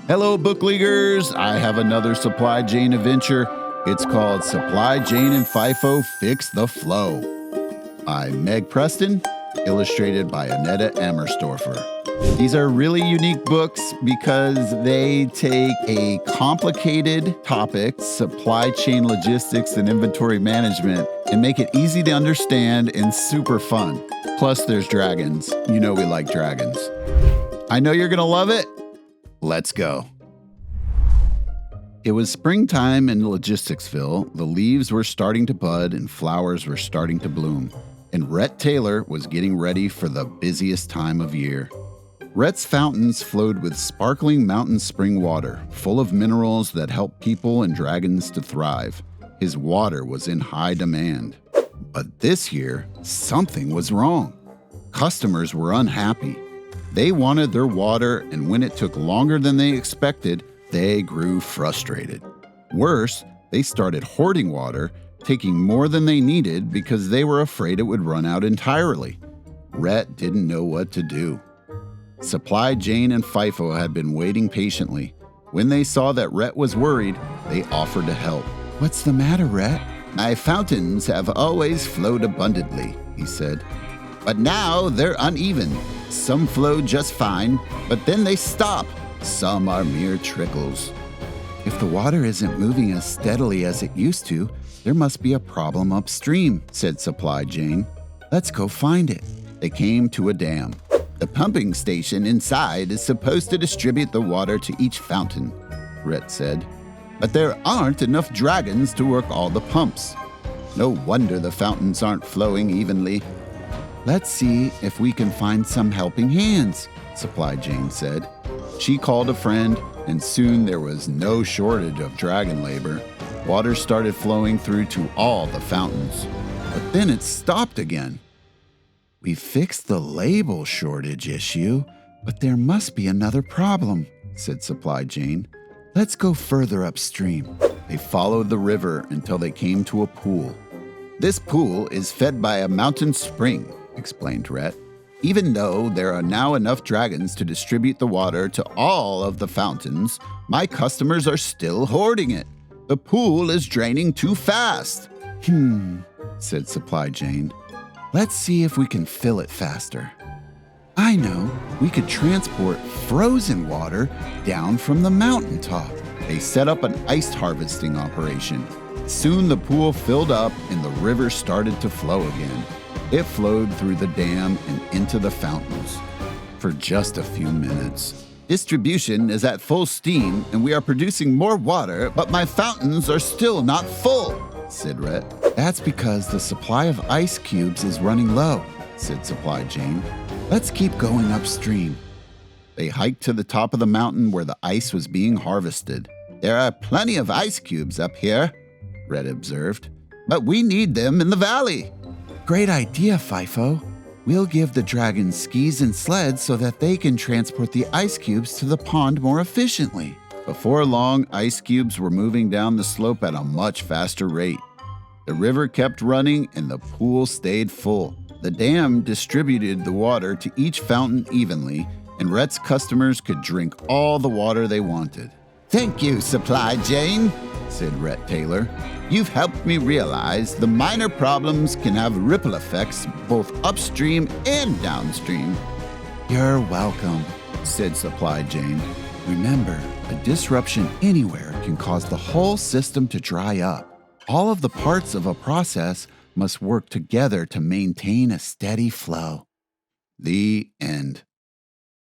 Hello, bookleaguers. I have another Supply Jane adventure. It's called Supply Jane and Fifo Fix the Flow by Meg Preston, illustrated by Annetta Amerstorfer. These are really unique books because they take a complicated topic, supply chain logistics and inventory management, and make it easy to understand and super fun. Plus, there's dragons. You know we like dragons. I know you're going to love it. Let's go. It was springtime in Logisticsville. The leaves were starting to bud and flowers were starting to bloom. And Rhett Taylor was getting ready for the busiest time of year. Rhett's fountains flowed with sparkling mountain spring water, full of minerals that help people and dragons to thrive. His water was in high demand. But this year, something was wrong. Customers were unhappy. They wanted their water, and when it took longer than they expected, they grew frustrated. Worse, they started hoarding water, taking more than they needed because they were afraid it would run out entirely. Rhett didn't know what to do. Supply Jane and Fifo had been waiting patiently. When they saw that Rhett was worried, they offered to help. "What's the matter, Rhett?" "My fountains have always flowed abundantly," he said. "But now they're uneven. Some flow just fine, but then they stop. Some are mere trickles." "If the water isn't moving as steadily as it used to, there must be a problem upstream," said Supply Jane. "Let's go find it." They came to a dam. "The pumping station inside is supposed to distribute the water to each fountain," Rhett said. "But there aren't enough dragons to work all the pumps. No wonder the fountains aren't flowing evenly." "Let's see if we can find some helping hands," Supply Jane said. She called a friend, and soon there was no shortage of dragon labor. Water started flowing through to all the fountains. But then it stopped again. "We fixed the label shortage issue, but there must be another problem," said Supply Jane. "Let's go further upstream." They followed the river until they came to a pool. "This pool is fed by a mountain spring," explained Rhett. "Even though there are now enough dragons to distribute the water to all of the fountains, my customers are still hoarding it. The pool is draining too fast." Said Supply Jane. "Let's see if we can fill it faster." "I know, we could transport frozen water down from the mountaintop." They set up an ice harvesting operation. Soon the pool filled up and the river started to flow again. It flowed through the dam and into the fountains for just a few minutes. "Distribution is at full steam and we are producing more water, but my fountains are still not full," said Rhett. "That's because the supply of ice cubes is running low," said Supply Jane. "Let's keep going upstream." They hiked to the top of the mountain where the ice was being harvested. "There are plenty of ice cubes up here," Rhett observed, "but we need them in the valley." "Great idea, Fifo. We'll give the dragons skis and sleds so that they can transport the ice cubes to the pond more efficiently." Before long, ice cubes were moving down the slope at a much faster rate. The river kept running and the pool stayed full. The dam distributed the water to each fountain evenly, and Rhett's customers could drink all the water they wanted. "Thank you, Supply Jane," said Rhett Taylor. "You've helped me realize the minor problems can have ripple effects both upstream and downstream." "You're welcome," said Supply Jane. "Remember, a disruption anywhere can cause the whole system to dry up. All of the parts of a process must work together to maintain a steady flow." The end.